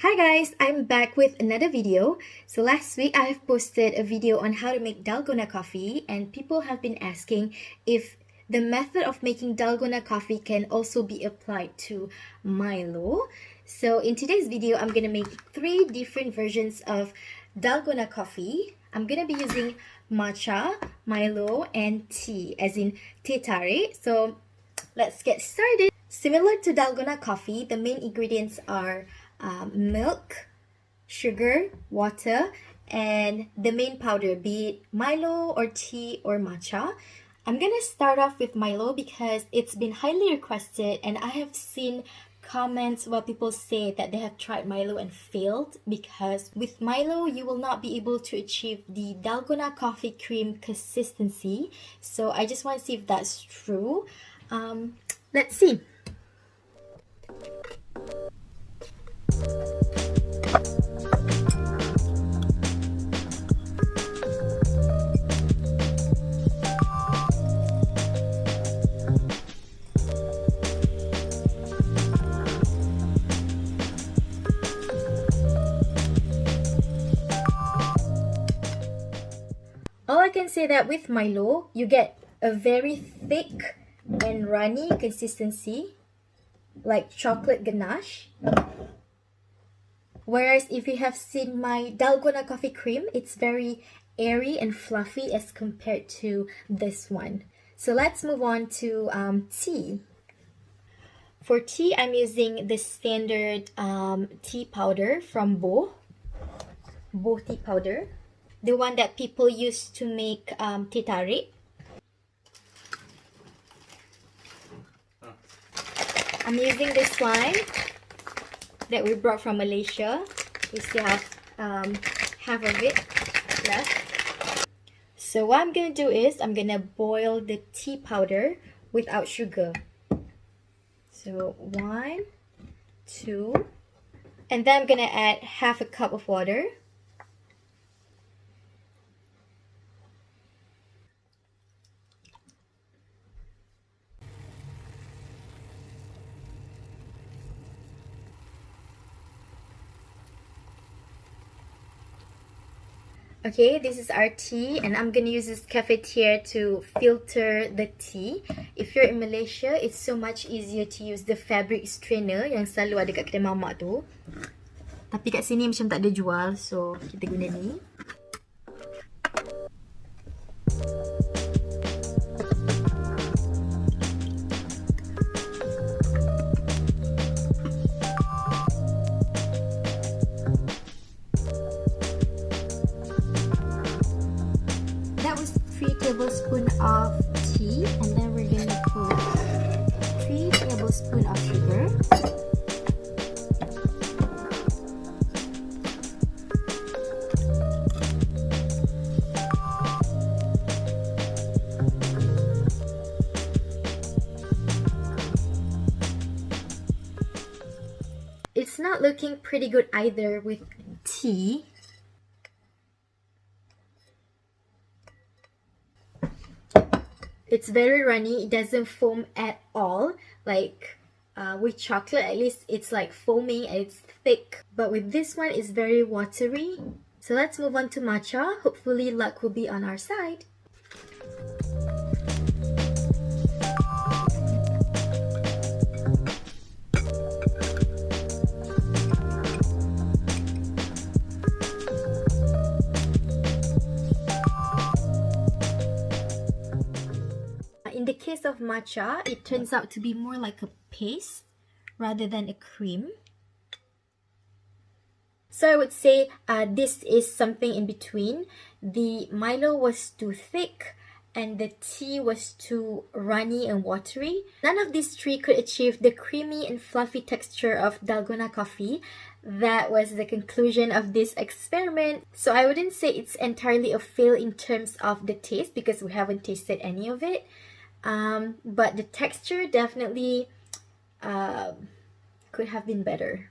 Hi guys, I'm back with another video. So last week I have posted a video on how to make dalgona coffee, and people have been asking if the method of making dalgona coffee can also be applied to Milo. So in today's video, I'm gonna make 3 different versions of dalgona coffee. I'm gonna be using matcha, Milo, and tea, as in teh tarik. So let's get started. Similar to dalgona coffee, the main ingredients are milk, sugar, water, and the main powder, be it Milo or tea or matcha. I'm gonna start off with Milo because it's been highly requested, and I have seen comments where people say that they have tried Milo and failed because with Milo you will not be able to achieve the dalgona coffee cream consistency. So I just want to see if that's true. Let's see. All I can say that with Milo, you get a very thick and runny consistency, like chocolate ganache. Whereas if you have seen my dalgona coffee cream, it's very airy and fluffy as compared to this one. So let's move on to tea. For tea, I'm using the standard tea powder from Bo tea powder. The one that people use to make teh tarik. I'm using this one that we brought from Malaysia. We still have half of it left. So what I'm gonna do is I'm gonna boil the tea powder without sugar. So 1, 2, and then I'm gonna add half a cup of water. Okay, this is our tea, and I'm gonna use this cafetiere to filter the tea. If you're in Malaysia, it's so much easier to use the fabric strainer yang selalu ada kat kedai mamak tu. Tapi kat sini macam tak ada jual, so kita guna ni. That was 3 tablespoons of tea, and then we're going to put 3 tablespoons of sugar. It's not looking pretty good either with tea. It's very runny, it doesn't foam at all. Like with chocolate, at least it's like foaming and it's thick. But with this one, it's very watery. So let's move on to matcha. Hopefully luck will be on our side. In the case of matcha, it turns out to be more like a paste rather than a cream. So I would say this is something in between. The Milo was too thick and the tea was too runny and watery. None of these 3 could achieve the creamy and fluffy texture of dalgona coffee. That was the conclusion of this experiment. So I wouldn't say it's entirely a fail in terms of the taste because we haven't tasted any of it. But the texture definitely could have been better.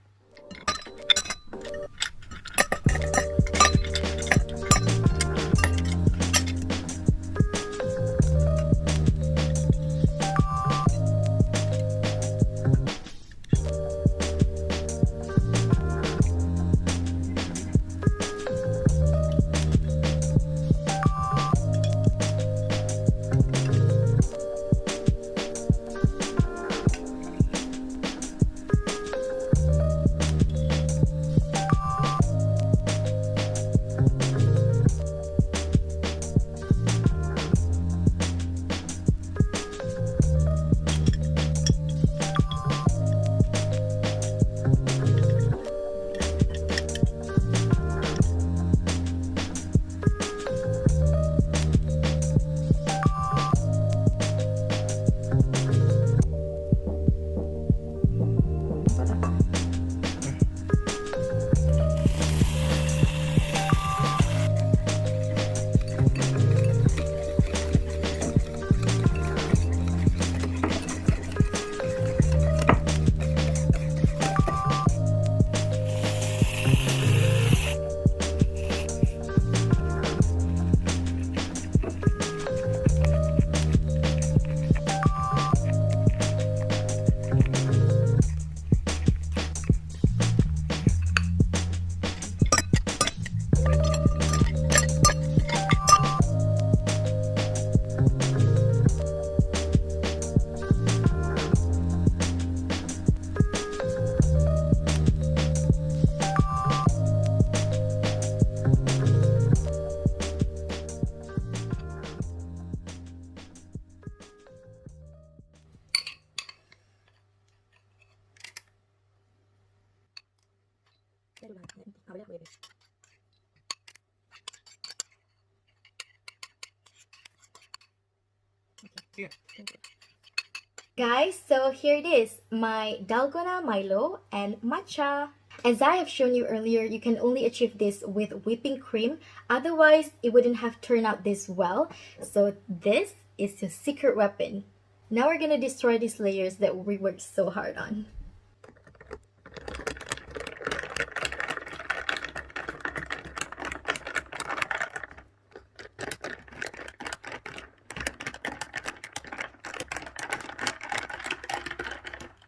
Guys, so here it is, my Dalgona Milo and matcha. As I have shown you earlier, you can only achieve this with whipping cream. Otherwise, it wouldn't have turned out this well. So this is your secret weapon. Now we're gonna destroy these layers that we worked so hard on.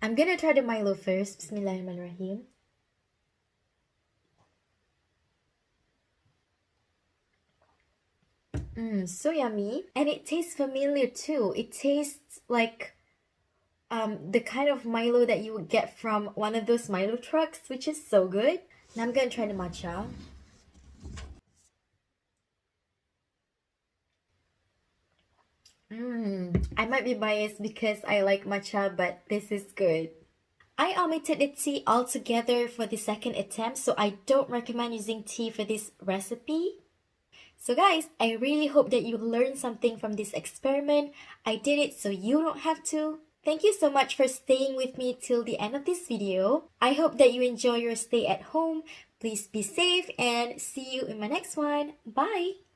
I'm gonna try the Milo first. Bismillahirrahmanirrahim. So yummy. And it tastes familiar too. It tastes like the kind of Milo that you would get from one of those Milo trucks, which is so good. Now I'm gonna try the matcha. I might be biased because I like matcha, but this is good. I omitted the tea altogether for the second attempt, so I don't recommend using tea for this recipe. So guys, I really hope that you learned something from this experiment. I did it so you don't have to. Thank you so much for staying with me till the end of this video. I hope that you enjoy your stay at home. Please be safe and see you in my next one. Bye!